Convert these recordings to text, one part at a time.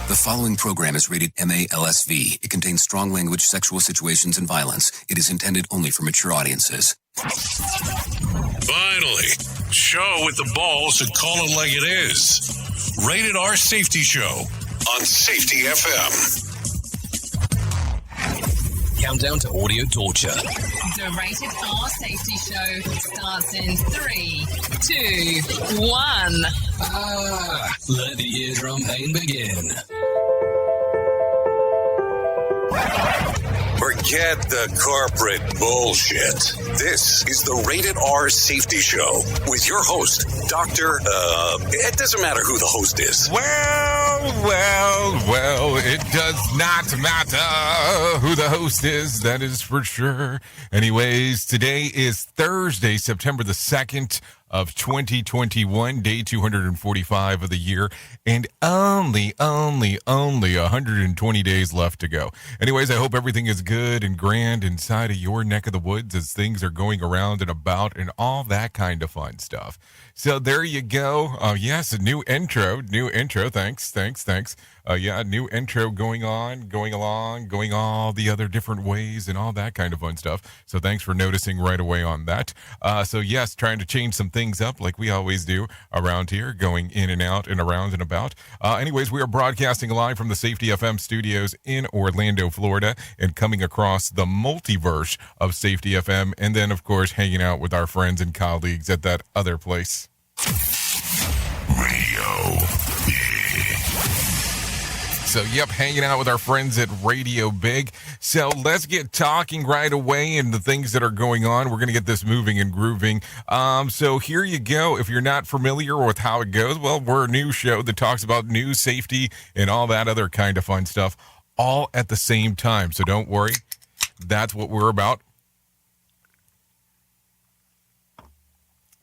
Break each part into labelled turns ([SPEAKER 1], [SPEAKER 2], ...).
[SPEAKER 1] The following program is rated MA-LSV. It contains strong language, sexual situations, and violence. It is intended only for mature audiences.
[SPEAKER 2] Finally, show with the balls to call it like it is. Rated R Safety Show on Safety FM.
[SPEAKER 1] Countdown to audio torture.
[SPEAKER 3] The Rated R Safety Show starts in 3, 2, 1.
[SPEAKER 1] Let the eardrum pain begin.
[SPEAKER 2] Forget the corporate bullshit. This is the Rated R Safety Show with your host, Dr. It doesn't matter who the host is.
[SPEAKER 4] Well, it does not matter who the host is, that is for sure. Anyways, today is Thursday, September the 2nd of 2021, day 245 of the year, and only 120 days left to go. Anyways, I hope everything is good and grand inside of your neck of the woods as things are going around and about and all that kind of fun stuff. So there you go. Yes, a new intro. Thanks. New intro going all the other different ways and all that kind of fun stuff. So thanks for noticing right away on that. So yes, trying to change some things up like we always do around here, going in and out and around and about. Anyways, we are broadcasting live from the Safety FM studios in Orlando, Florida, and coming across the multiverse of Safety FM, and then, of course, hanging out with our friends and colleagues at that other place. Radio Big. So, yep, hanging out with our friends at Radio Big. So let's get talking right away and the things that are going on. We're going to get this moving and grooving. So here you go. If you're not familiar with how it goes, well, we're a news show that talks about news, safety, and all that other kind of fun stuff all at the same time. So don't worry. That's what we're about.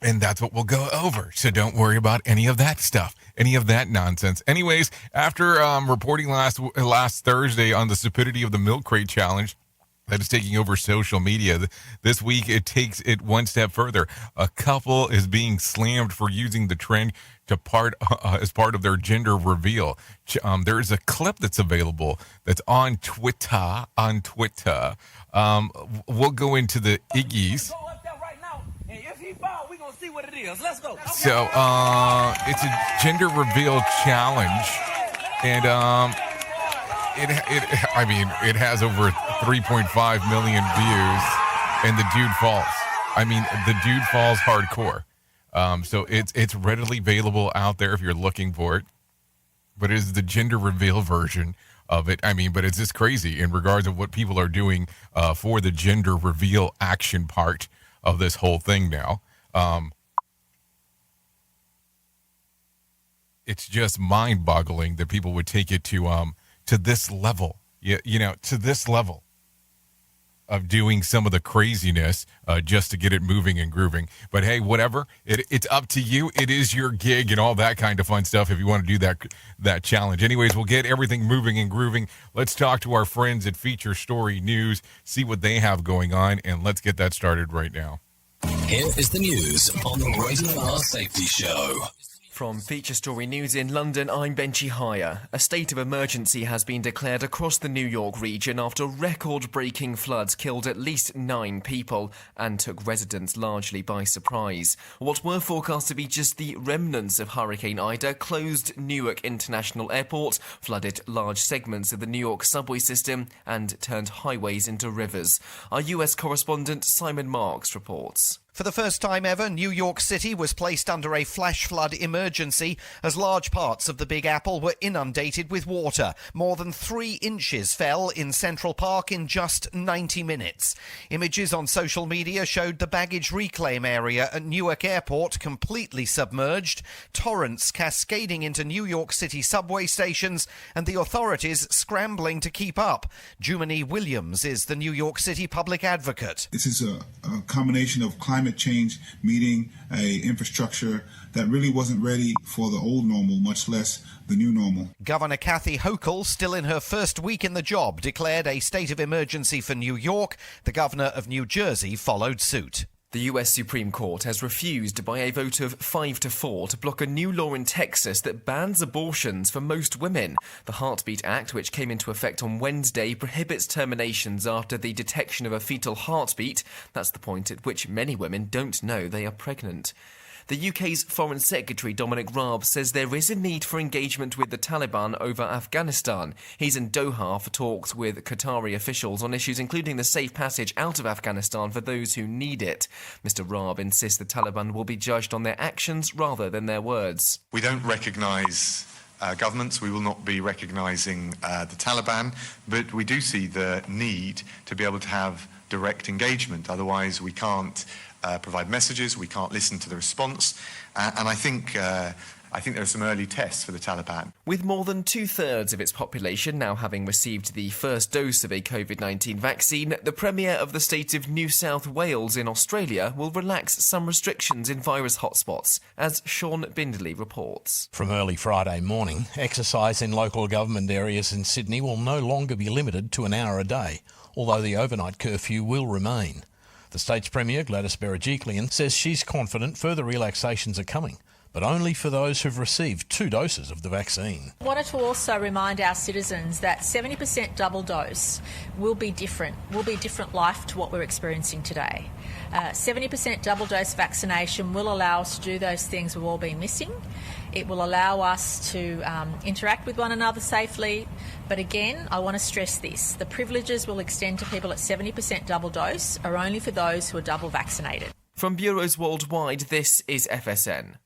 [SPEAKER 4] And that's what we'll go over. So don't worry about any of that stuff, any of that nonsense. Anyways, after reporting last Thursday on the stupidity of the milk crate challenge that is taking over social media, this week it takes it one step further. A couple is being slammed for using the trend to as part of their gender reveal. There is a clip that's available that's on Twitter. We'll go into the Iggy's.
[SPEAKER 5] Let's go.
[SPEAKER 4] So, it's a gender reveal challenge, and it has over 3.5 million views, and the dude falls. The dude falls hardcore. So it's readily available out there if you're looking for it. But it is the gender reveal version of it. But it's just crazy in regards of what people are doing for the gender reveal action part of this whole thing now. It's just mind-boggling that people would take it to this level, to this level of doing some of the craziness just to get it moving and grooving. But hey, whatever, it's up to you. It is your gig and all that kind of fun stuff if you want to do that challenge. Anyways, we'll get everything moving and grooving. Let's talk to our friends at Feature Story News, see what they have going on, and let's get that started right now.
[SPEAKER 1] Here is the news on the Radio R Safety Show.
[SPEAKER 6] From Feature Story News in London, I'm Benji Hire. A state of emergency has been declared across the New York region after record-breaking floods killed at least 9 people and took residents largely by surprise. What were forecast to be just the remnants of Hurricane Ida closed Newark International Airport, flooded large segments of the New York subway system, and turned highways into rivers. Our US correspondent Simon Marks reports.
[SPEAKER 7] For the first time ever, New York City was placed under a flash flood emergency as large parts of the Big Apple were inundated with water. More than 3 inches fell in Central Park in just 90 minutes. Images on social media showed the baggage reclaim area at Newark Airport completely submerged, torrents cascading into New York City subway stations, and the authorities scrambling to keep up. Jumani Williams is the New York City public advocate.
[SPEAKER 8] This is a combination of climate change meeting a infrastructure that really wasn't ready for the old normal, much less the new normal.
[SPEAKER 7] Governor Kathy Hochul, still in her first week in the job, declared a state of emergency for New York. The governor of New Jersey followed suit.
[SPEAKER 6] The US Supreme Court has refused by a vote of 5-4 to block a new law in Texas that bans abortions for most women. The Heartbeat Act, which came into effect on Wednesday, prohibits terminations after the detection of a fetal heartbeat. That's the point at which many women don't know they are pregnant. The UK's Foreign Secretary Dominic Raab says there is a need for engagement with the Taliban over Afghanistan. He's in Doha for talks with Qatari officials on issues including the safe passage out of Afghanistan for those who need it. Mr. Raab insists the Taliban will be judged on their actions rather than their words.
[SPEAKER 5] We don't recognise governments. We will not be recognising the Taliban, but we do see the need to be able to have direct engagement. Otherwise, we can't provide messages, we can't listen to the response, and I think there are some early tests for the Taliban.
[SPEAKER 6] With more than 2/3 of its population now having received the first dose of a COVID-19 vaccine, the Premier of the state of New South Wales in Australia will relax some restrictions in virus hotspots, as Sean Bindley reports.
[SPEAKER 9] From early Friday morning, exercise in local government areas in Sydney will no longer be limited to an hour a day, although the overnight curfew will remain. The state's Premier, Gladys Berejiklian, says she's confident further relaxations are coming, but only for those who've received 2 doses of the vaccine.
[SPEAKER 10] I wanted to also remind our citizens that 70% double dose will be different life to what we're experiencing today. 70% double dose vaccination will allow us to do those things we've all been missing. It will allow us to interact with one another safely. But again, I want to stress this. The privileges will extend to people at 70% double dose are only for those who are double vaccinated.
[SPEAKER 6] From bureaus worldwide, this is FSN.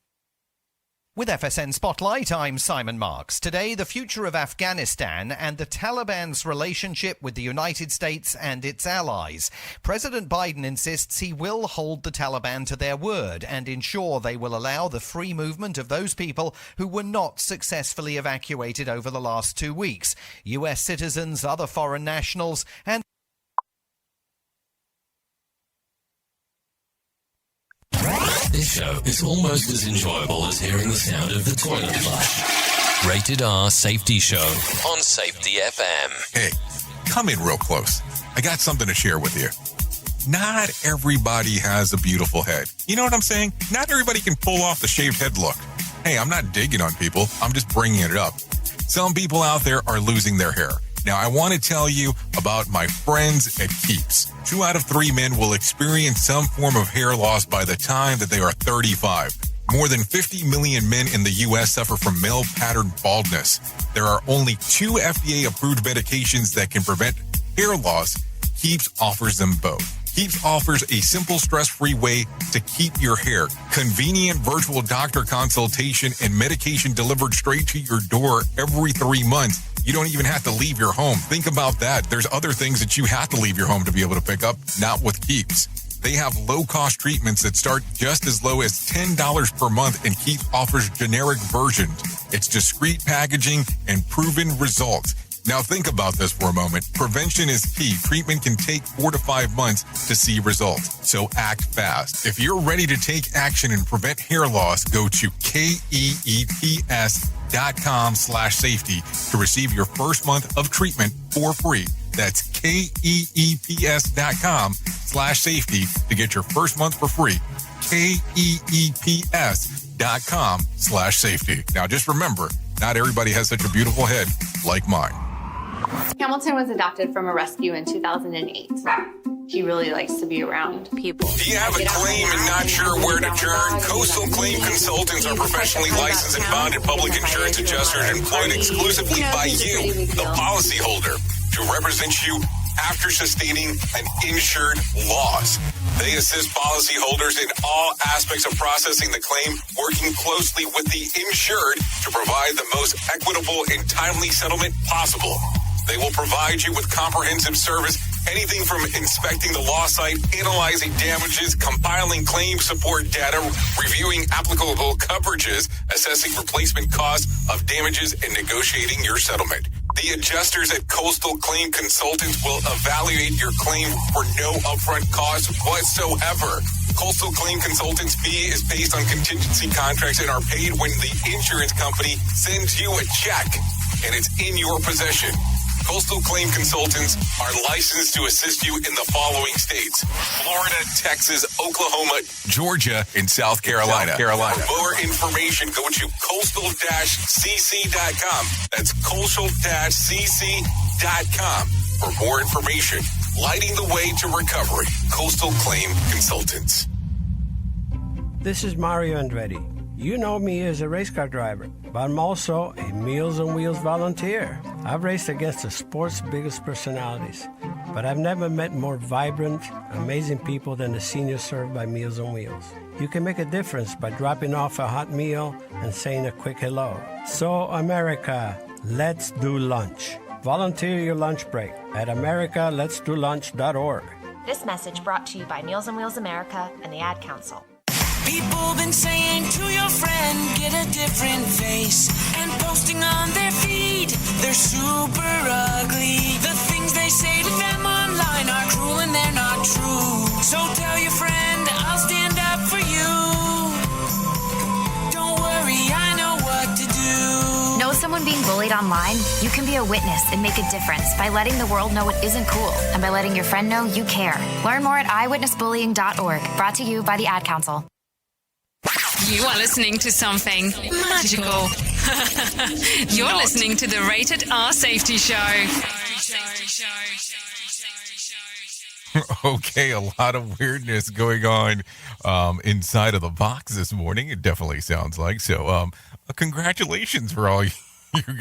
[SPEAKER 7] With FSN Spotlight, I'm Simon Marks. Today, the future of Afghanistan and the Taliban's relationship with the United States and its allies. President Biden insists he will hold the Taliban to their word and ensure they will allow the free movement of those people who were not successfully evacuated over the last 2 weeks. US citizens, other foreign nationals, and
[SPEAKER 11] This show is almost as enjoyable as hearing the sound of the toilet flush. Rated R Safety Show on Safety FM.
[SPEAKER 4] Hey, come in real close. I got something to share with you. Not everybody has a beautiful head. You know what I'm saying? Not everybody can pull off the shaved head look. Hey, I'm not digging on people. I'm just bringing it up. Some people out there are losing their hair. Now, I want to tell you about my friends at Keeps. 2 out of 3 men will experience some form of hair loss by the time that they are 35. More than 50 million men in the U.S. suffer from male pattern baldness. There are only 2 FDA-approved medications that can prevent hair loss. Keeps offers them both. Keeps offers a simple, stress-free way to keep your hair. Convenient virtual doctor consultation and medication delivered straight to your door every 3 months. You don't even have to leave your home. Think about that. There's other things that you have to leave your home to be able to pick up, not with Keeps. They have low-cost treatments that start just as low as $10 per month, and Keeps offers generic versions. It's discreet packaging and proven results. Now think about this for a moment. Prevention is key. Treatment can take 4 to 5 months to see results. So act fast. If you're ready to take action and prevent hair loss, go to KEEPS.com/safety to receive your first month of treatment for free. That's KEEPS.com/safety to get your first month for free. KEEPS.com/safety. Now just remember, not everybody has such a beautiful head like mine.
[SPEAKER 12] Hamilton was adopted from a rescue in 2008. He really likes to be around people.
[SPEAKER 2] Do you have a claim and not sure where to turn? Coastal Claim Consultants are professionally licensed and bonded public insurance adjusters employed exclusively by you, the policyholder, to represent you after sustaining an insured loss. They assist policyholders in all aspects of processing the claim, working closely with the insured to provide the most equitable and timely settlement possible. They will provide you with comprehensive service, anything from inspecting the loss site, analyzing damages, compiling claim support data, reviewing applicable coverages, assessing replacement costs of damages, and negotiating your settlement. The adjusters at Coastal Claim Consultants will evaluate your claim for no upfront cost whatsoever. Coastal Claim Consultants' fee is based on contingency contracts and are paid when the insurance company sends you a check and it's in your possession. Coastal Claim Consultants are licensed to assist you in the following states: Florida, Texas, Oklahoma, Georgia, and South Carolina. For more information, go to coastal-cc.com. That's coastal-cc.com. For more information, lighting the way to recovery. Coastal Claim Consultants.
[SPEAKER 13] This is Mario Andretti. You know me as a race car driver, but I'm also a Meals on Wheels volunteer. I've raced against the sport's biggest personalities, but I've never met more vibrant, amazing people than the seniors served by Meals on Wheels. You can make a difference by dropping off a hot meal and saying a quick hello. So, America, let's do lunch. Volunteer your lunch break at americaletsdolunch.org.
[SPEAKER 14] This message brought to you by Meals on Wheels America and the Ad Council.
[SPEAKER 15] People been saying to your friend, get a different face, and posting on their feed, they're super ugly. The things they say to them online are cruel and they're not true. So tell your friend, I'll stand up for you. Don't worry, I know what to do.
[SPEAKER 14] Know someone being bullied online? You can be a witness and make a difference by letting the world know it isn't cool and by letting your friend know you care. Learn more at eyewitnessbullying.org. Brought to you by the Ad Council.
[SPEAKER 3] You are listening to something magical. You're listening to the Rated R Safety Show.
[SPEAKER 4] Okay, a lot of weirdness going on inside of the box this morning. It definitely sounds like. So congratulations for all you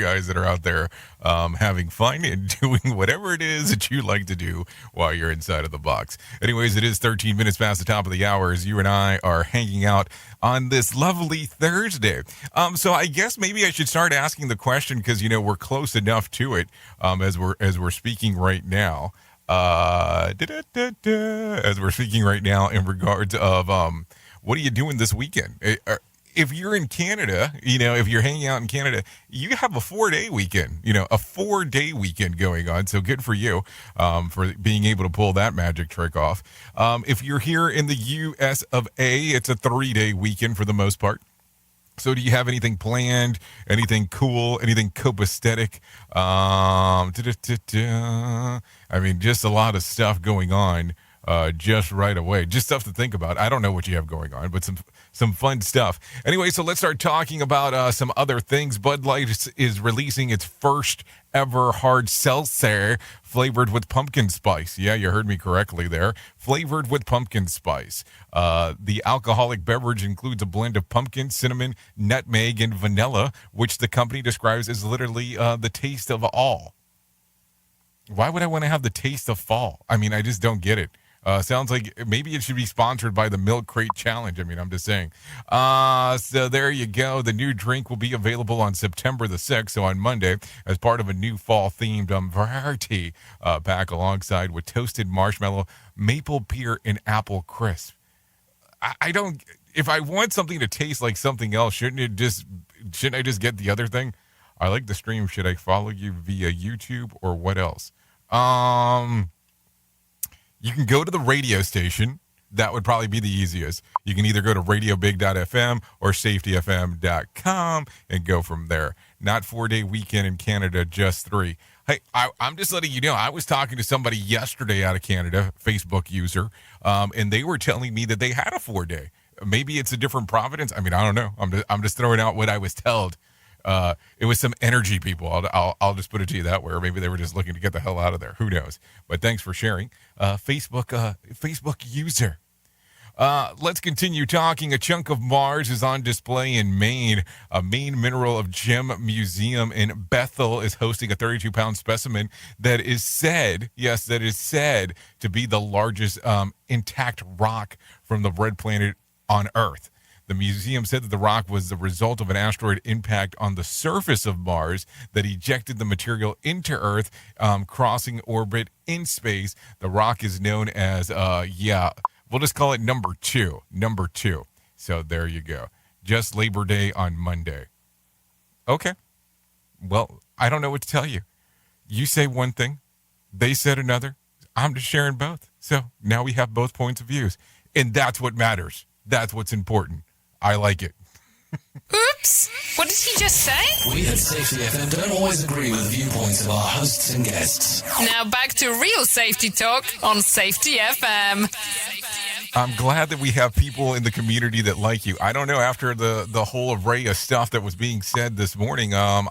[SPEAKER 4] guys that are out there having fun and doing whatever it is that you like to do while you're inside of the box. Anyways, it is 13 minutes past the top of the hour as you and I are hanging out on this lovely Thursday. So I guess maybe I should start asking the question because, you know, we're close enough to it as we're speaking right now. As we're speaking right now in regards of what are you doing this weekend? If you're in Canada, you know, if you're hanging out in Canada, you have a 4-day weekend, you know, a 4-day weekend going on. So good for you for being able to pull that magic trick off. If you're here in the U.S. of A., it's a 3-day weekend for the most part. So do you have anything planned, anything cool, anything copacetic? I mean, just a lot of stuff going on just right away. Just stuff to think about. I don't know what you have going on, but some fun stuff. Anyway, so let's start talking about some other things. Bud Light is releasing its first ever hard seltzer flavored with pumpkin spice. Yeah, you heard me correctly there. Flavored with pumpkin spice. The alcoholic beverage includes a blend of pumpkin, cinnamon, nutmeg, and vanilla, which the company describes as literally the taste of all. Why would I want to have the taste of fall? I mean, I just don't get it. Sounds like maybe it should be sponsored by the Milk Crate Challenge. I mean, I'm just saying. So there you go. The new drink will be available on September the 6th, so on Monday, as part of a new fall-themed variety pack alongside with toasted marshmallow, maple pear, and apple crisp. I don't... If I want something to taste like something else, shouldn't I just get the other thing? I like the stream. Should I follow you via YouTube or what else? You can go to the radio station. That would probably be the easiest. You can either go to radiobig.fm or safetyfm.com and go from there. Not 4-day weekend in Canada, just 3. Hey, I'm just letting you know, I was talking to somebody yesterday out of Canada, Facebook user, and they were telling me that they had a 4-day. Maybe it's a different province. I mean, I don't know. I'm just throwing out what I was told. It was some energy people. I'll just put it to you that way. Or maybe they were just looking to get the hell out of there. Who knows? But thanks for sharing. Facebook user. Let's continue talking. A chunk of Mars is on display in Maine. A Maine Mineral of Gem Museum in Bethel is hosting a 32-pound specimen that is said to be the largest intact rock from the red planet on Earth. The museum said that the rock was the result of an asteroid impact on the surface of Mars that ejected the material into Earth, crossing orbit in space. The rock is known as, we'll just call it number 2. Number 2. So there you go. Just Labor Day on Monday. Okay. Well, I don't know what to tell you. You say one thing, they said another. I'm just sharing both. So now we have both points of views. And that's what matters. That's what's important. I like it.
[SPEAKER 3] Oops! What did he just say?
[SPEAKER 11] We at Safety FM don't always agree with the viewpoints of our hosts and guests.
[SPEAKER 3] Now back to real safety talk on Safety FM.
[SPEAKER 4] I'm glad that we have people in the community that like you. I don't know, after the whole array of stuff that was being said this morning, I'm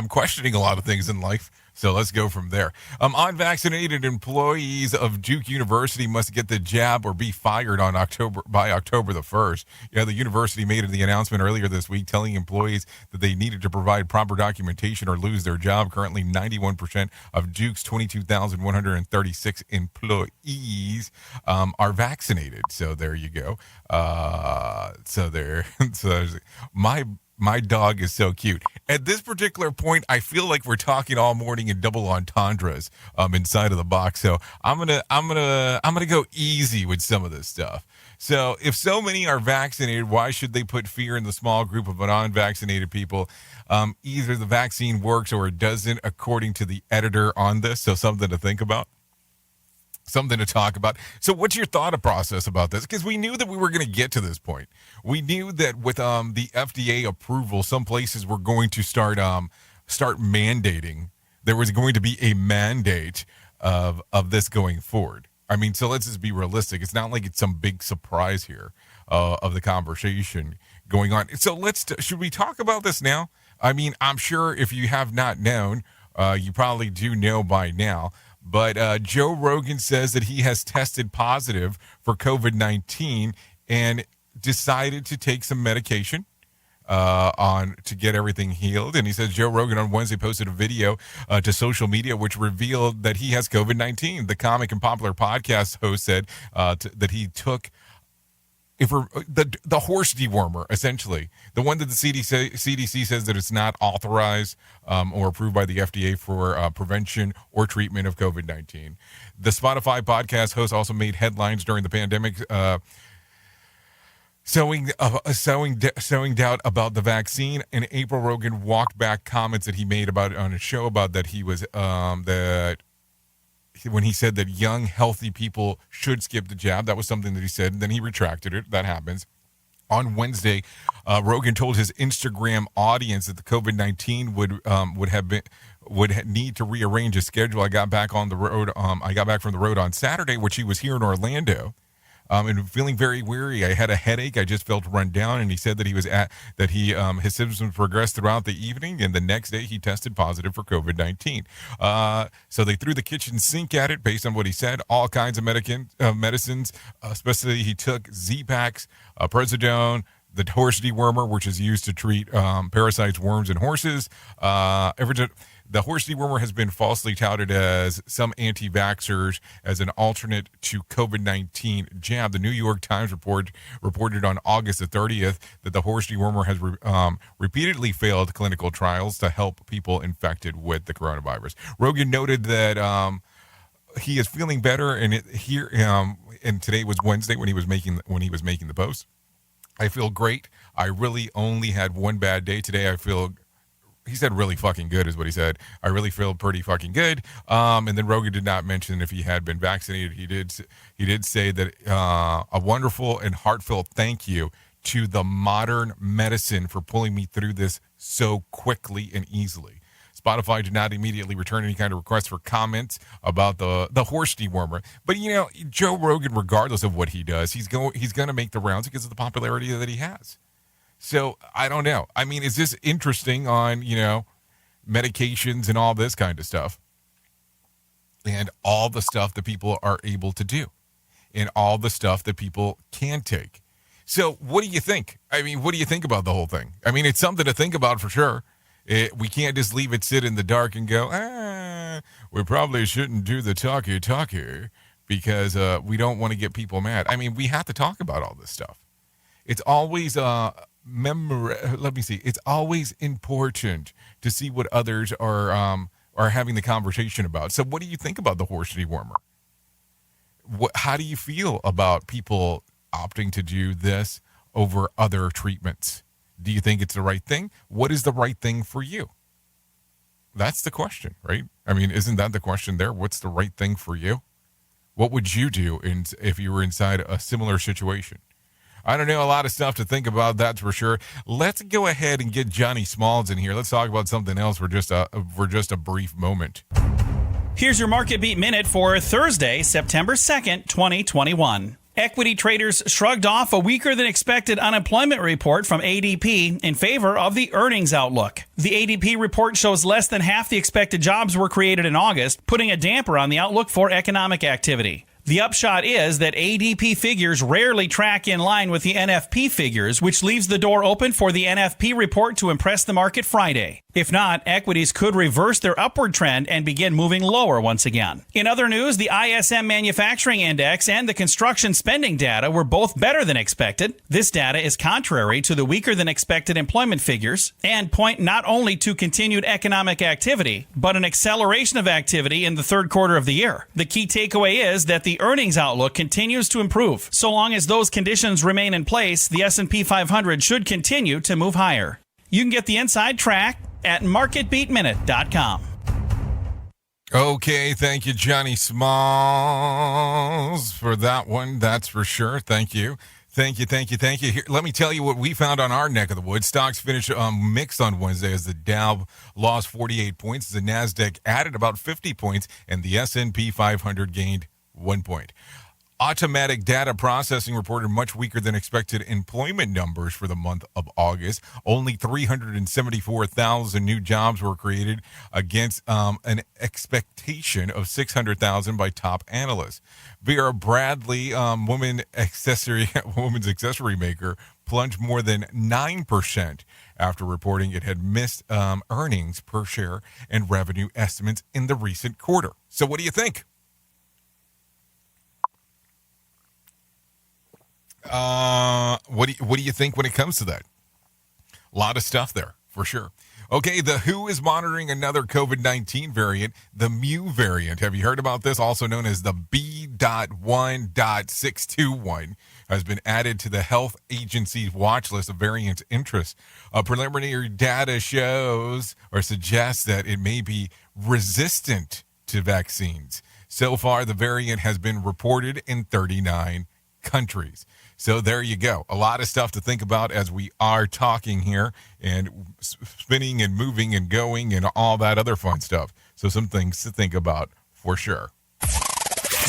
[SPEAKER 4] questioning a lot of things in life. So let's go from there. Unvaccinated employees of Duke University must get the jab or be fired by October the 1st. Yeah, the university made the announcement earlier this week telling employees that they needed to provide proper documentation or lose their job. Currently, 91% of Duke's 22,136 employees are vaccinated. So there you go. My dog is so cute. At this particular point, I feel like we're talking all morning in double entendres inside of the box. So I'm gonna go easy with some of this stuff. So if so many are vaccinated, why should they put fear in the small group of unvaccinated people? Either the vaccine works or it doesn't, according to the editor on this. So something to think about. Something to talk about. So what's your thought process about this? Because we knew that we were going to get to this point. We knew that with the FDA approval, some places were going to start mandating. There was going to be a mandate of this going forward. I mean, so let's just be realistic. It's not like it's some big surprise here of the conversation going on. So should we talk about this now? I mean, I'm sure if you have not known, you probably do know by now. But Joe Rogan says that he has tested positive for COVID-19 and decided to take some medication to get everything healed. And he says Joe Rogan on Wednesday posted a video to social media which revealed that he has COVID-19. The comic and popular podcast host said that he took the horse dewormer, essentially, the one that the CDC says that it's not authorized or approved by the FDA for prevention or treatment of COVID-19. The Spotify podcast host also made headlines during the pandemic, sowing doubt about the vaccine. In April, Rogan walked back comments that he made on his show about that he was when he said that young, healthy people should skip the jab. That was something that he said, and then he retracted it. That happens. On Wednesday, Rogan told his Instagram audience that the COVID-19 would need to rearrange his schedule. I got back from the road on Saturday, which he was here in Orlando. And feeling very weary. I had a headache. I just felt run down. And he said that his symptoms progressed throughout the evening, and the next day he tested positive for COVID-19. So they threw the kitchen sink at it based on what he said. All kinds of medicines, especially he took Z-Paks, Prezidone, the horse dewormer, which is used to treat parasites, worms, and horses. The horse dewormer has been falsely touted as some anti-vaxxers as an alternate to COVID-19 jab. The New York Times reported on August the 30th that the horse dewormer has repeatedly failed clinical trials to help people infected with the coronavirus. Rogan noted that he is feeling better, and today was Wednesday when he was making the post. I feel great. I really only had one bad day today. He said really fucking good is what he said. I really feel pretty fucking good. And then Rogan did not mention if he had been vaccinated. He did say that a wonderful and heartfelt thank you to the modern medicine for pulling me through this so quickly and easily. Spotify did not immediately return any kind of request for comments about the horse dewormer. But, Joe Rogan, regardless of what he does, he's going to make the rounds because of the popularity that he has. So I don't know. I mean, is this interesting on, medications and all this kind of stuff and all the stuff that people are able to do and all the stuff that people can take? So what do you think? I mean, what do you think about the whole thing? I mean, it's something to think about for sure. We can't just leave it sit in the dark and go, we probably shouldn't do the talky because we don't want to get people mad. I mean, we have to talk about all this stuff. It's always it's always important to see what others are having the conversation about. So what do you think about the horse dewormer? How do you feel about people opting to do this over other treatments? Do you think it's the right thing? What is the right thing for you? That's the question, right? I mean, isn't that the question there? What's the right thing for you? What would you do if you were inside a similar situation? I don't know, a lot of stuff to think about, that's for sure. Let's go ahead and get Johnny Smalls in here. Let's talk about something else for just a brief moment.
[SPEAKER 16] Here's your Market Beat Minute for Thursday, September 2nd, 2021. Equity traders shrugged off a weaker than expected unemployment report from ADP in favor of the earnings outlook. The ADP report shows less than half the expected jobs were created in August, putting a damper on the outlook for economic activity. The upshot is that ADP figures rarely track in line with the NFP figures, which leaves the door open for the NFP report to impress the market Friday. If not, equities could reverse their upward trend and begin moving lower once again. In other news, the ISM Manufacturing Index and the construction spending data were both better than expected. This data is contrary to the weaker than expected employment figures and point not only to continued economic activity, but an acceleration of activity in the third quarter of the year. The key takeaway is that the earnings outlook continues to improve. So long as those conditions remain in place, the S&P 500 should continue to move higher. You can get the inside track at marketbeatminute.com.
[SPEAKER 4] Okay, thank you, Johnny Smalls, for that one. That's for sure. Thank you. Thank you. Here, let me tell you what we found on our neck of the woods. Stocks finished mixed on Wednesday as the Dow lost 48 points, the NASDAQ added about 50 points, and the S&P 500 gained 1 point. Automatic Data Processing reported much weaker than expected employment numbers for the month of August. Only 374,000 new jobs were created against an expectation of 600,000 by top analysts. Vera Bradley, women's accessory maker, plunged more than 9% after reporting it had missed earnings per share and revenue estimates in the recent quarter. So what do you think? What do you think when it comes to that? A lot of stuff there, for sure. Okay, the WHO is monitoring another COVID-19 variant, the Mu variant. Have you heard about this? Also known as the B.1.621, has been added to the health agency's watch list of variant interest. Preliminary data shows or suggests that it may be resistant to vaccines. So far, the variant has been reported in 39 countries. So there you go. A lot of stuff to think about as we are talking here and spinning and moving and going and all that other fun stuff. So some things to think about for sure.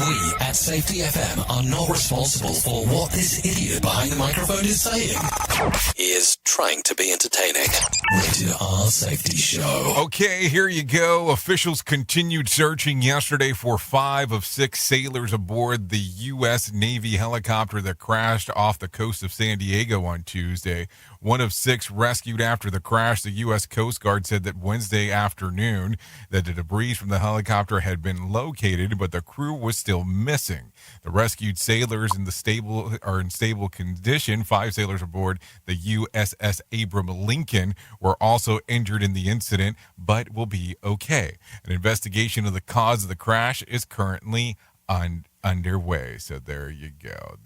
[SPEAKER 11] We at Safety FM are not responsible for what this idiot behind the microphone is saying. He is trying to be entertaining. Rated R Safety Show.
[SPEAKER 4] Okay, here you go. Officials continued searching yesterday for 5 of 6 sailors aboard the U.S. Navy helicopter that crashed off the coast of San Diego on Tuesday. 1 of 6 rescued after the crash. The U.S. Coast Guard said that Wednesday afternoon that the debris from the helicopter had been located, but the crew was still missing. The rescued sailors in stable condition. 5 sailors aboard the USS Abraham Lincoln were also injured in the incident, but will be okay. An investigation of the cause of the crash is currently underway. So there you go.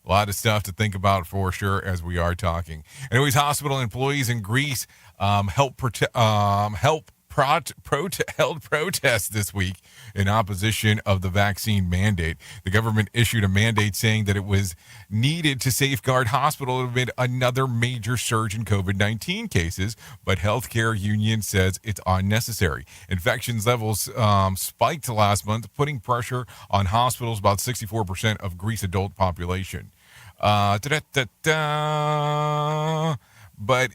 [SPEAKER 4] A lot of stuff to think about for sure as we are talking. Anyways, hospital employees in Greece held protests this week in opposition of the vaccine mandate. The government issued a mandate saying that it was needed to safeguard hospitals amid another major surge in COVID-19 cases, but healthcare union says it's unnecessary. Infections levels spiked last month, putting pressure on hospitals, about 64% of Greece adult population. But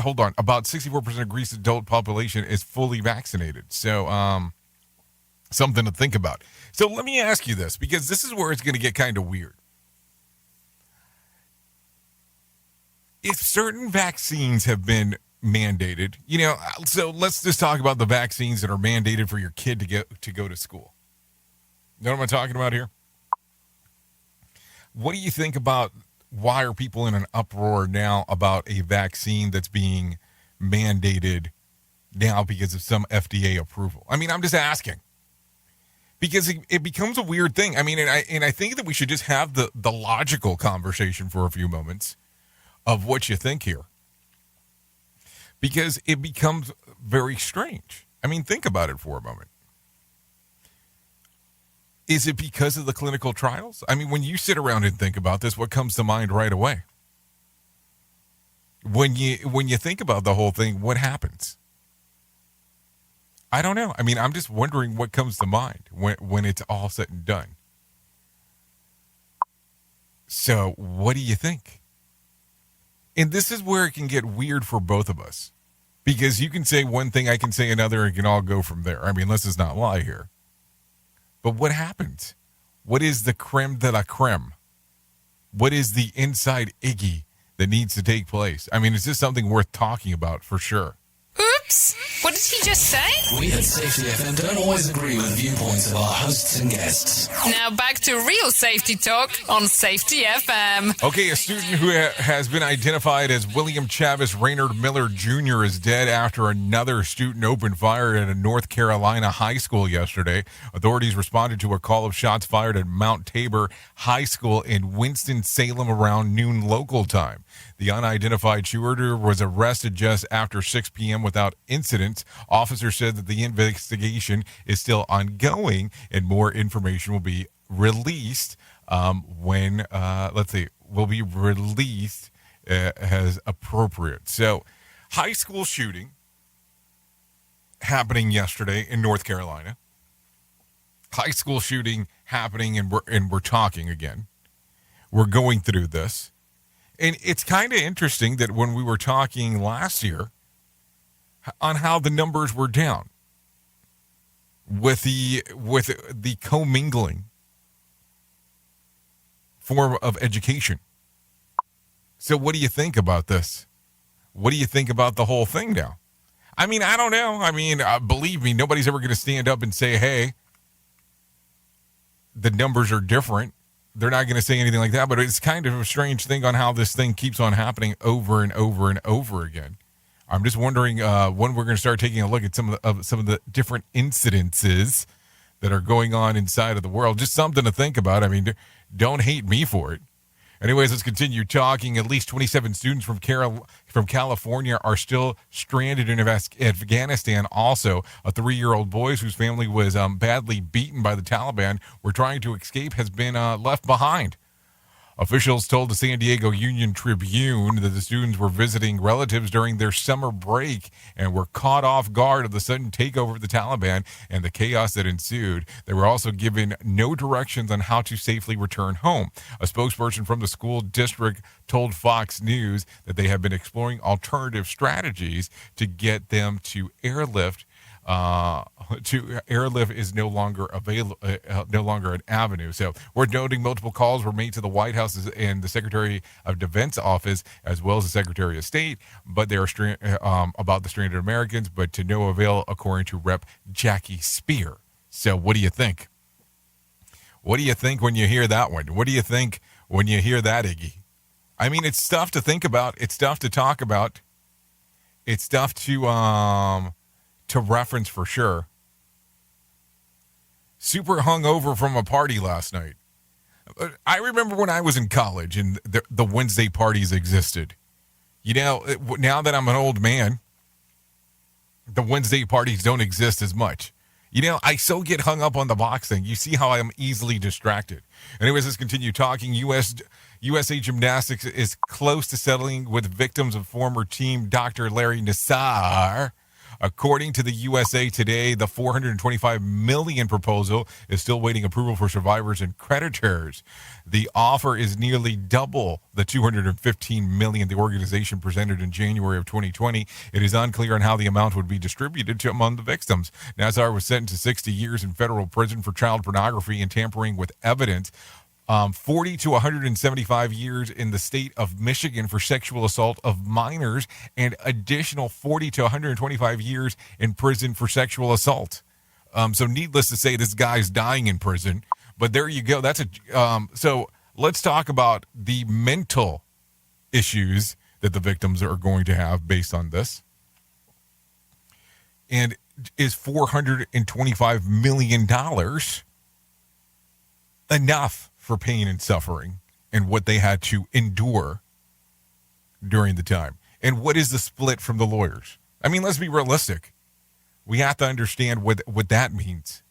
[SPEAKER 4] hold on, about 64% of Greece's adult population is fully vaccinated. So something to think about. So let me ask you this, because this is where it's going to get kind of weird. If certain vaccines have been mandated, so let's just talk about the vaccines that are mandated for your kid to go to school. You know what I'm talking about here? What do you think about why are people in an uproar now about a vaccine that's being mandated now because of some FDA approval? I mean, I'm just asking. Because it becomes a weird thing. I mean, and I think that we should just have the logical conversation for a few moments of what you think here. Because it becomes very strange. I mean, think about it for a moment. Is it because of the clinical trials? I mean, when you sit around and think about this, what comes to mind right away? When you think about the whole thing, what happens? I don't know. I mean, I'm just wondering what comes to mind when it's all said and done. So, what do you think? And this is where it can get weird for both of us. Because you can say one thing, I can say another, and it can all go from there. I mean, let's just not lie here. But what happens? What is the creme de la creme? What is the inside Iggy that needs to take place? I mean, is this something worth talking about for sure?
[SPEAKER 3] Oops! What did he just say?
[SPEAKER 11] We at Safety FM don't always agree with viewpoints of our hosts and guests.
[SPEAKER 3] Now back to real safety talk on Safety FM.
[SPEAKER 4] Okay, a student who has been identified as William Chavis Raynard Miller Jr. is dead after another student opened fire at a North Carolina high school yesterday. Authorities responded to a call of shots fired at Mount Tabor High School in Winston-Salem around noon local time. The unidentified shooter was arrested just after 6 p.m. without incident. Officers said that the investigation is still ongoing and more information will be released will be released as appropriate. So, high school shooting happening yesterday in North Carolina. High school shooting happening, and we're talking again. We're going through this. And it's kind of interesting that when we were talking last year on how the numbers were down with the commingling form of education. So what do you think about this? What do you think about the whole thing now? I mean, I don't know. I mean, believe me, nobody's ever going to stand up and say, hey, the numbers are different. They're not going to say anything like that, but it's kind of a strange thing on how this thing keeps on happening over and over and over again. I'm just wondering when we're going to start taking a look at some of the different incidences that are going on inside of the world. Just something to think about. I mean, don't hate me for it. Anyways, let's continue talking. At least 27 students from California are still stranded in Afghanistan. Also, a 3-year-old boy whose family was badly beaten by the Taliban were trying to escape has been left behind. Officials told the San Diego Union Tribune that the students were visiting relatives during their summer break and were caught off guard of the sudden takeover of the Taliban and the chaos that ensued. They were also given no directions on how to safely return home. A spokesperson from the school district told Fox News that they have been exploring alternative strategies to get them to airlift. Airlift is no longer an avenue. So we're noting multiple calls were made to the White House and the Secretary of Defense office, as well as the Secretary of State, but they are about the stranded Americans, but to no avail, according to Rep. Jackie Spear. So what do you think? What do you think when you hear that one? What do you think when you hear that, Iggy? I mean, it's stuff to think about. It's stuff to talk about. It's stuff to reference for sure. Super hungover from a party last night. I remember when I was in college and the Wednesday parties existed. You know, now that I'm an old man, the Wednesday parties don't exist as much. You know, I so get hung up on the boxing. You see how I'm easily distracted. Anyways, let's continue talking. USA Gymnastics is close to settling with victims of former team Dr. Larry Nassar. According to the USA Today, the $425 million proposal is still waiting approval for survivors and creditors. The offer is nearly double the $215 million the organization presented in January of 2020. It is unclear on how the amount would be distributed among the victims. Nassar was sentenced to 60 years in federal prison for child pornography and tampering with evidence. 40 to 175 years in the state of Michigan for sexual assault of minors, and additional 40 to 125 years in prison for sexual assault. So needless to say, this guy's dying in prison. But there you go. So let's talk about the mental issues that the victims are going to have based on this. And is $425 million enough for pain and suffering and what they had to endure during the time? And what is the split from the lawyers? I mean, let's be realistic. We have to understand what that means,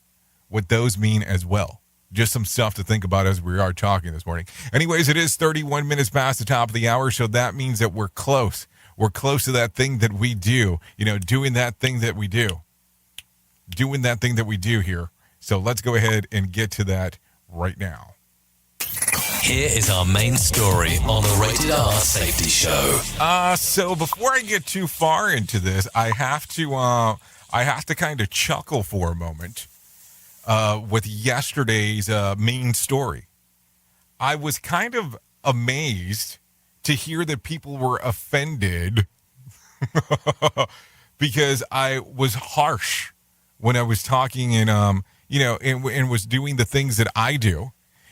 [SPEAKER 4] what those mean as well. Just some stuff to think about as we are talking this morning. Anyways, it is 31 minutes past the top of the hour, so that means that we're close. We're close to that thing that we do, doing that thing that we do. Doing that thing that we do here. So let's go ahead and get to that right now.
[SPEAKER 11] Here is our main story on the Rated R Safety Show.
[SPEAKER 4] So before I get too far into this, I have to kind of chuckle for a moment with yesterday's main story. I was kind of amazed to hear that people were offended because I was harsh when I was talking and was doing the things that I do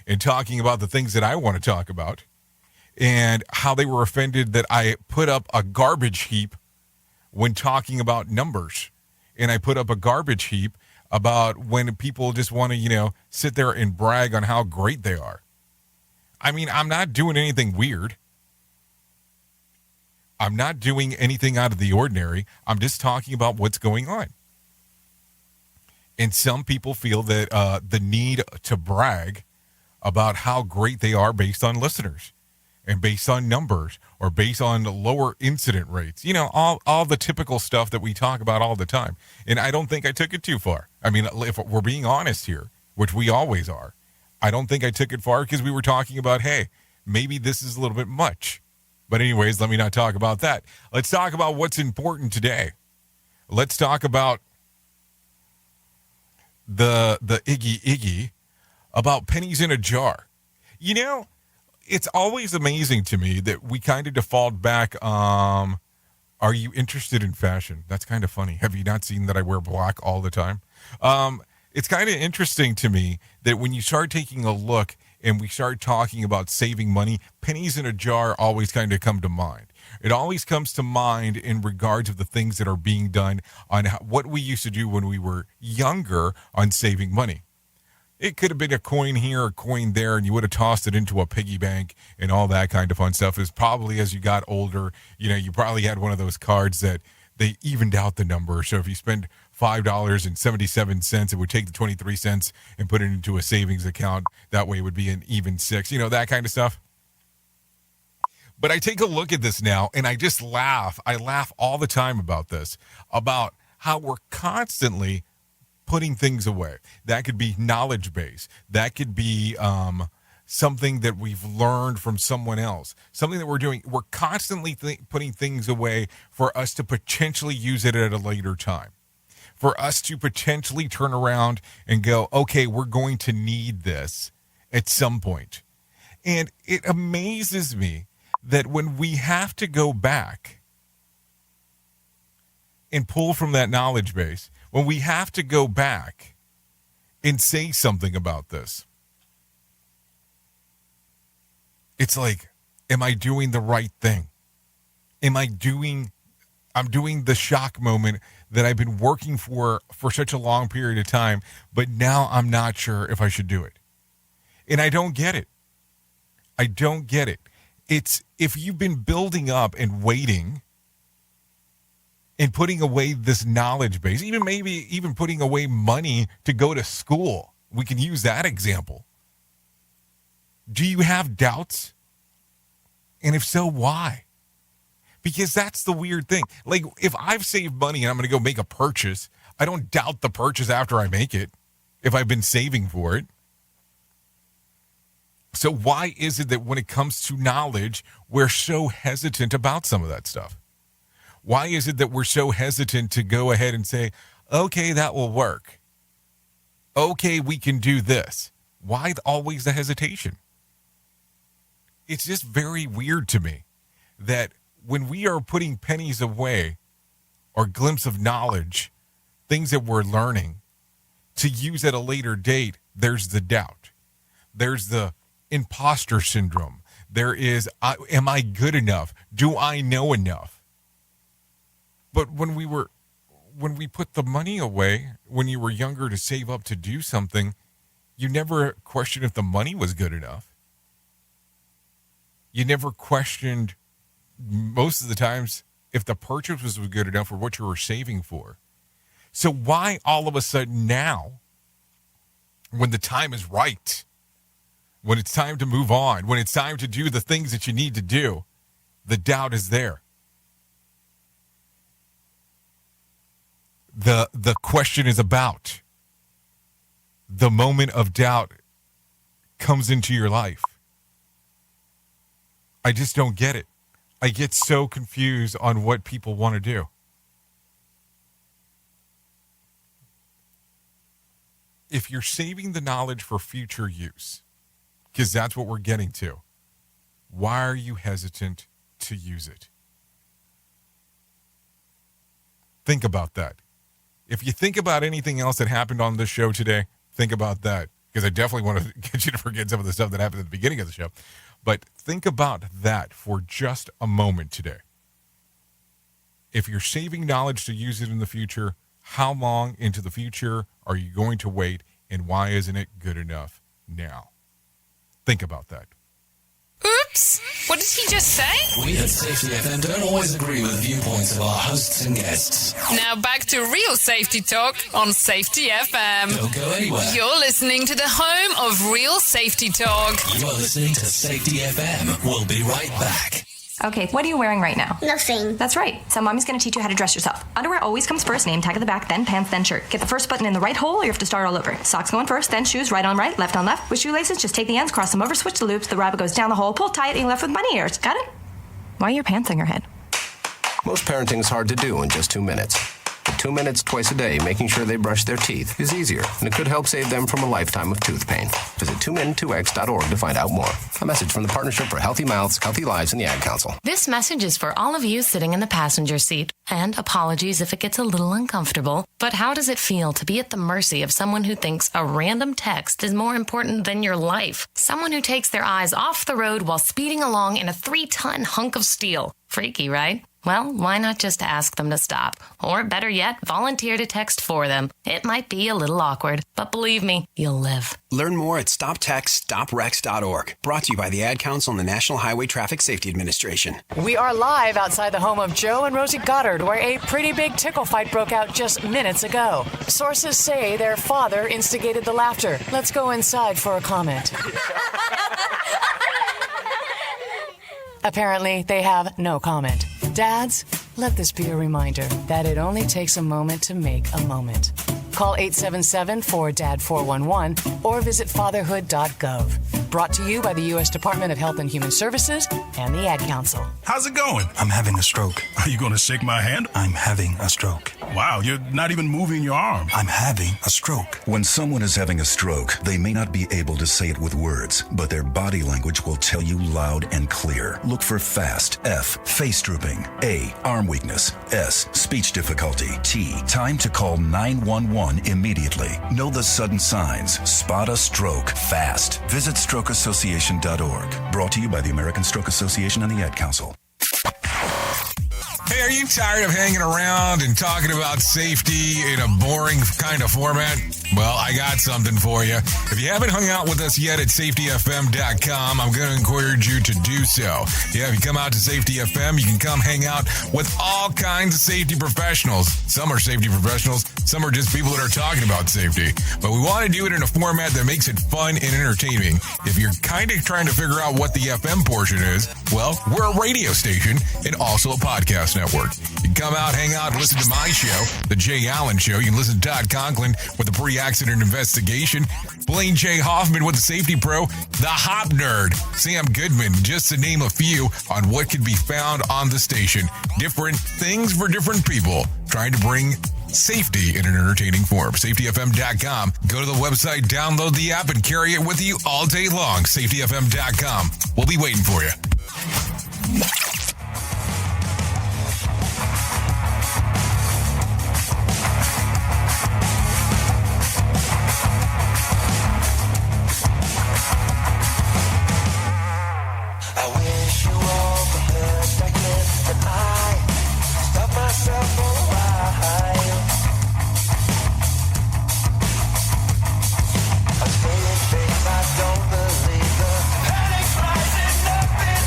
[SPEAKER 4] and talking about the things that I want to talk about, and how they were offended that I put up a garbage heap when talking about numbers. And I put up a garbage heap about when people just want to, sit there and brag on how great they are. I mean, I'm not doing anything weird. I'm not doing anything out of the ordinary. I'm just talking about what's going on. And some people feel that the need to brag about how great they are based on listeners and based on numbers or based on lower incident rates, all the typical stuff that we talk about all the time. And I don't think I took it too far. I mean, if we're being honest here, which we always are, I don't think I took it far because we were talking about, hey, maybe this is a little bit much. But anyways, let me not talk about that. Let's talk about what's important today. Let's talk about the Iggy about pennies in a jar. It's always amazing to me that we kind of default back, are you interested in fashion? That's kind of funny. Have you not seen that I wear black all the time? It's kind of interesting to me that when you start taking a look and we start talking about saving money, pennies in a jar always kind of come to mind. It always comes to mind in regards of the things that are being done on what we used to do when we were younger on saving money. It could have been a coin here, a coin there, and you would have tossed it into a piggy bank and all that kind of fun stuff. It's probably as you got older, you probably had one of those cards that they evened out the number. So if you spend $5.77, it would take the 23 cents and put it into a savings account. That way it would be an even six, that kind of stuff. But I take a look at this now and I just laugh. I laugh all the time about this, about how we're constantly putting things away. That could be knowledge base. That could be something that we've learned from someone else, something that we're doing. We're constantly putting things away for us to potentially use it at a later time, for us to potentially turn around and go, okay, we're going to need this at some point. And it amazes me that when we have to go back and pull from that knowledge base, when we have to go back and say something about this, it's like, am I doing the right thing? I'm doing the shock moment that I've been working for such a long period of time, but now I'm not sure if I should do it. And I don't get it. I don't get it. It's if you've been building up and waiting and putting away this knowledge base, even putting away money to go to school. We can use that example. Do you have doubts? And if so, why? Because that's the weird thing. Like, if I've saved money and I'm going to go make a purchase, I don't doubt the purchase after I make it, if I've been saving for it. So why is it that when it comes to knowledge, we're so hesitant about some of that stuff? Why is it that we're so hesitant to go ahead and say, okay, that will work. Okay, we can do this. Why always the hesitation? It's just very weird to me that when we are putting pennies away or glimpse of knowledge, things that we're learning to use at a later date, there's the doubt. There's the imposter syndrome. There is, am I good enough? Do I know enough? But when we put the money away, when you were younger to save up to do something, you never questioned if the money was good enough. You never questioned, most of the times, if the purchase was good enough for what you were saving for. So why all of a sudden now when the time is right, when it's time to move on, when it's time to do the things that you need to do, the doubt is there. The question is about the moment of doubt comes into your life. I just don't get it. I get so confused on what people want to do. If you're saving the knowledge for future use, because that's what we're getting to, why are you hesitant to use it? Think about that. If you think about anything else that happened on this show today, think about that, because I definitely want to get you to forget some of the stuff that happened at the beginning of the show. But think about that for just a moment today. If you're saving knowledge to use it in the future, how long into the future are you going to wait, and why isn't it good enough now? Think about that.
[SPEAKER 3] Oops! What did he just say?
[SPEAKER 11] We at Safety FM don't always agree with the viewpoints of our hosts and guests.
[SPEAKER 3] Now back to real safety talk on Safety FM.
[SPEAKER 11] Don't go anywhere.
[SPEAKER 3] You're listening to the home of real safety talk.
[SPEAKER 11] You are listening to Safety FM. We'll be right back.
[SPEAKER 17] Okay, what are you wearing right now?
[SPEAKER 18] Nothing.
[SPEAKER 17] That's right. So mommy's going to teach you how to dress yourself. Underwear always comes first, name tag at the back, then pants, then shirt. Get the first button in the right hole or you have to start all over. Socks going first, then shoes, right on right, left on left. With shoelaces, just take the ends, cross them over, switch the loops, the rabbit goes down the hole, pull tight, and you're left with bunny ears. Got it? Why are your pants on your head?
[SPEAKER 19] Most parenting is hard to do in just 2 minutes. But 2 minutes twice a day making sure they brush their teeth is easier, and it could help save them from a lifetime of tooth pain. Visit 2min2x.org to find out more. A message from the Partnership for Healthy Mouths, Healthy Lives, and the Ad Council.
[SPEAKER 20] This message is for all of you sitting in the passenger seat. And apologies if it gets a little uncomfortable. But how does it feel to be at the mercy of someone who thinks a random text is more important than your life? Someone who takes their eyes off the road while speeding along in a 3-ton hunk of steel. Freaky, right? Well, why not just ask them to stop? Or better yet, volunteer to text for them. It might be a little awkward, but believe me, you'll live.
[SPEAKER 21] Learn more at StopTextStopWrecks.org. Brought to you by the Ad Council and the National Highway Traffic Safety Administration.
[SPEAKER 22] We are live outside the home of Joe and Rosie Goddard, where a pretty big tickle fight broke out just minutes ago. Sources say their father instigated the laughter. Let's go inside for a comment. Apparently, they have no comment. Dads, let this be a reminder that it only takes a moment to make a moment. Call 877-4DAD-411 or visit fatherhood.gov. Brought to you by the U.S. Department of Health and Human Services and the Ad Council.
[SPEAKER 23] How's it going? I'm having a stroke. Are you going to shake my hand? I'm having a stroke. Wow, you're not even moving your arm. I'm having a stroke.
[SPEAKER 24] When someone is having a stroke, they may not be able to say it with words, but their body language will tell you loud and clear. Look for FAST. F, face drooping. A, arm weakness. S, speech difficulty. T, time to call 911 immediately. Know the sudden signs. Spot a stroke fast. Visit strokeassociation.org. Brought to you by the American Stroke Association and the Ad Council.
[SPEAKER 4] Hey, are you tired of hanging around and talking about safety in a boring kind of format? Well, I got something for you. If you haven't hung out with us yet at safetyfm.com, I'm going to encourage you to do so. Yeah, if you come out to Safety FM, you can come hang out with all kinds of safety professionals. Some are safety professionals, some are just people that are talking about safety. But we want to do it in a format that makes it fun and entertaining. If you're kind of trying to figure out what the FM portion is, well, we're a radio station and also a podcast network. You can come out, hang out, and listen to my show, The Jay Allen Show. You can listen to Todd Conklin with the pre-accident investigation, Blaine J. Hoffman with the Safety Pro, The Hop Nerd, Sam Goodman, just to name a few on what can be found on the station. Different things for different people, trying to bring safety in an entertaining form. SafetyFM.com. Go to the website, download the app, and carry it with you all day long. SafetyFM.com. We'll be waiting for you.
[SPEAKER 15] Don't believe the panic rising up in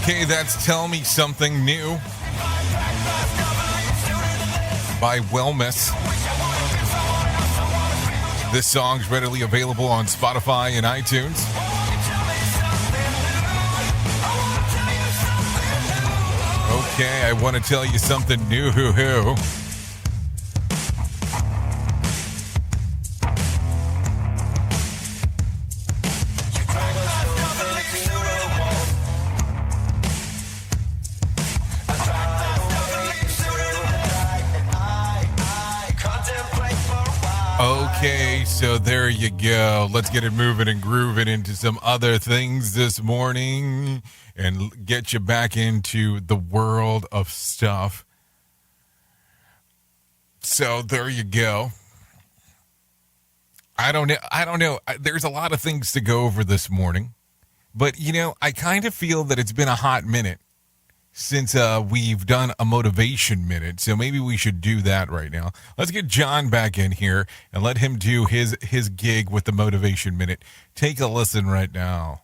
[SPEAKER 4] Okay, that's Tell Me Something New by Wellness. This song's readily available on Spotify and iTunes. Okay, I want to tell you something new. Okay, so there you go. Let's get it moving and grooving into some other things this morning and get you back into the world of stuff. So there you go. I don't know. There's a lot of things to go over this morning, but I kind of feel that it's been a hot minute since we've done a motivation minute, so maybe we should do that right now. Let's get John back in here and let him do his gig with the motivation minute. Take a listen right now.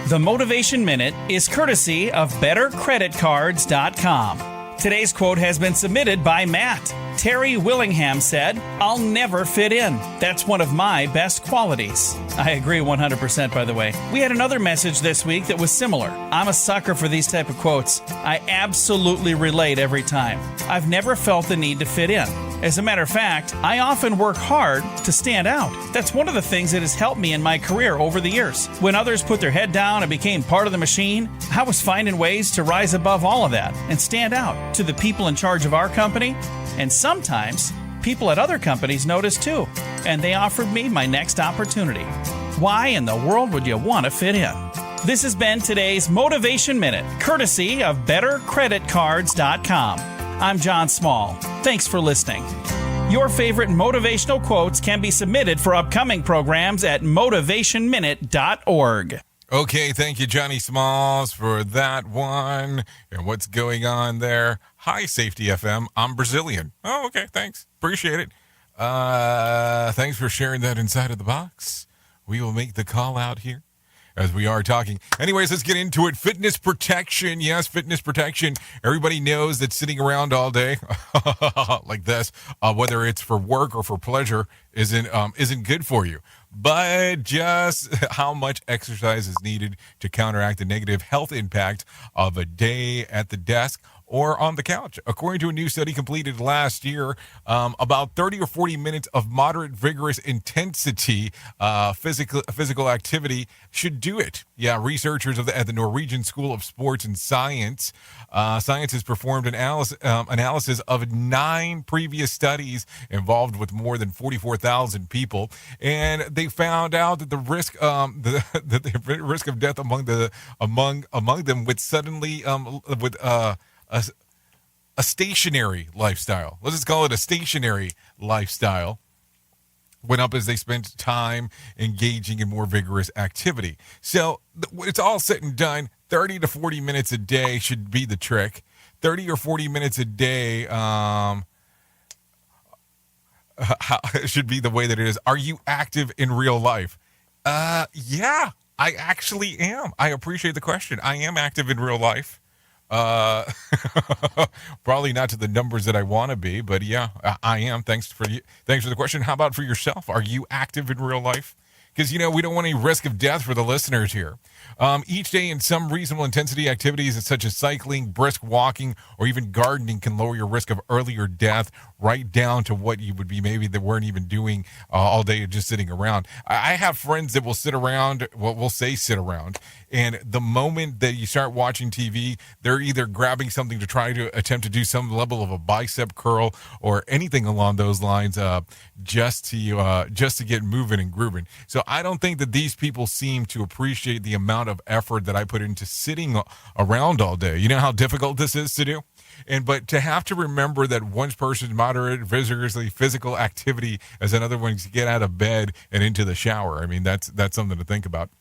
[SPEAKER 16] The Motivation Minute is courtesy of BetterCreditCards.com. Today's quote has been submitted by Matt. Terry Willingham said, "I'll never fit in. That's one of my best qualities." I agree 100%, by the way. We had another message this week that was similar. I'm a sucker for these type of quotes. I absolutely relate every time. I've never felt the need to fit in. As a matter of fact, I often work hard to stand out. That's one of the things that has helped me in my career over the years. When others put their head down and became part of the machine, I was finding ways to rise above all of that and stand out to the people in charge of our company. And sometimes, people at other companies noticed too, and they offered me my next opportunity. Why in the world would you want to fit in? This has been today's Motivation Minute, courtesy of BetterCreditCards.com. I'm John Small. Thanks for listening. Your favorite motivational quotes can be submitted for upcoming programs at motivationminute.org.
[SPEAKER 4] Okay, thank you, Johnny Smalls, for that one. And what's going on there? Hi, Safety FM. I'm Brazilian. Oh, okay, thanks. Appreciate it. Thanks for sharing that inside of the box. We will make the call out here as we are talking. Anyways, let's get into it. Fitness protection. Yes, fitness protection. Everybody knows that sitting around all day like this, whether it's for work or for pleasure, isn't good for you. But just how much exercise is needed to counteract the negative health impact of a day at the desk or on the couch. According to a new study completed last year, about 30 or 40 minutes of moderate, vigorous intensity physical activity should do it. Yeah, researchers at the Norwegian School of Sports and Science has performed analysis of 9 previous studies involved with more than 44,000 people, and they found out that the risk the risk of death among them with suddenly a stationary lifestyle. Let's just call it a stationary lifestyle. Went up as they spent time engaging in more vigorous activity. So it's all said and done. 30 to 40 minutes a day should be the trick. 30 or 40 minutes a day should be the way that it is. Are you active in real life? Yeah, I actually am. I appreciate the question. I am active in real life. Probably not to the numbers that I want to be, but yeah, I am. Thanks for the question. How about for yourself? Are you active in real life? Because, we don't want any risk of death for the listeners here. Each day in some reasonable intensity activities such as cycling, brisk walking, or even gardening can lower your risk of earlier death right down to what you would be maybe that weren't even doing all day just sitting around. I have friends that will sit around, we'll say sit around, and the moment that you start watching TV, they're either grabbing something to try to attempt to do some level of a bicep curl or anything along those lines just to get moving and grooving. So I don't think that these people seem to appreciate the amount of effort that I put into sitting around all day. You know how difficult this is to do? But to have to remember that one person's moderate, vigorously physical activity as another one to get out of bed and into the shower. I mean, that's something to think about.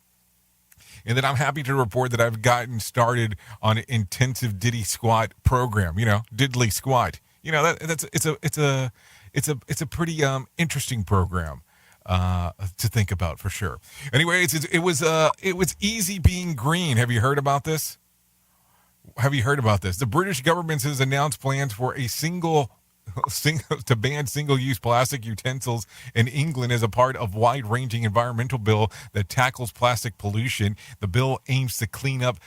[SPEAKER 4] And then I'm happy to report that I've gotten started on an intensive Diddy squat program. Diddly squat. It's a pretty interesting program to think about for sure. Anyways, it was easy being green. Have you heard about this? Have you heard about this? The British government has announced plans for to ban single-use plastic utensils in England as a part of wide-ranging environmental bill that tackles plastic pollution. The bill aims to clean up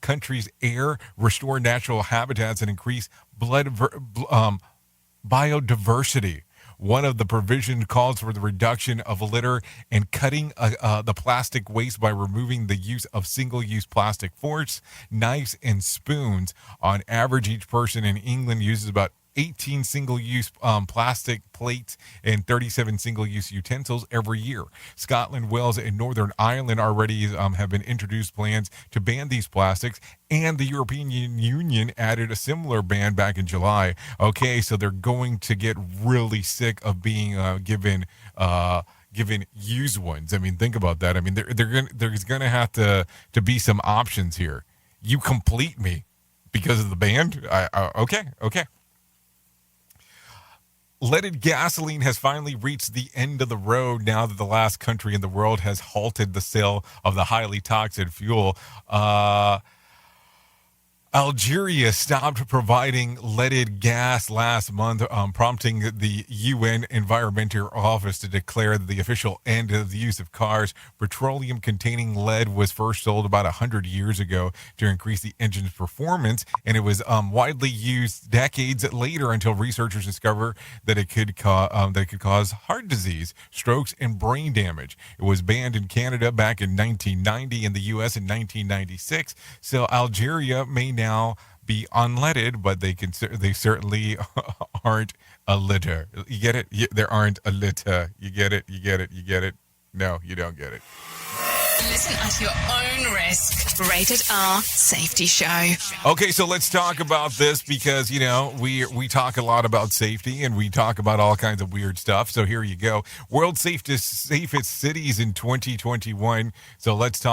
[SPEAKER 4] country's air, restore natural habitats, and increase biodiversity. One of the provisions calls for the reduction of litter and cutting the plastic waste by removing the use of single-use plastic forks, knives, and spoons. On average, each person in England uses about 18 single-use plastic plates and 37 single-use utensils every year. Scotland, Wales, and Northern Ireland already have been introduced plans to ban these plastics, and the European Union added a similar ban back in July. Okay, so they're going to get really sick of being given used ones. I mean, think about that. I mean, there's gonna have to be some options here. You complete me because of the ban? Okay. Leaded gasoline has finally reached the end of the road now that the last country in the world has halted the sale of the highly toxic fuel. Algeria stopped providing leaded gas last month, prompting the UN Environmental Office to declare the official end of the use of cars. Petroleum containing lead was first sold about 100 years ago to increase the engine's performance, and it was widely used decades later until researchers discovered that it could cause heart disease, strokes, and brain damage. It was banned in Canada back in 1990, in the U.S. in 1996. So Algeria may now be unleaded, but they certainly aren't a litter. You get it? There aren't a litter. You get it? No, you don't get it.
[SPEAKER 3] Listen at your own risk. Rated R Safety Show.
[SPEAKER 4] Okay, so let's talk about this because, we talk a lot about safety and we talk about all kinds of weird stuff. So here you go. World's safest cities in 2021. So let's talk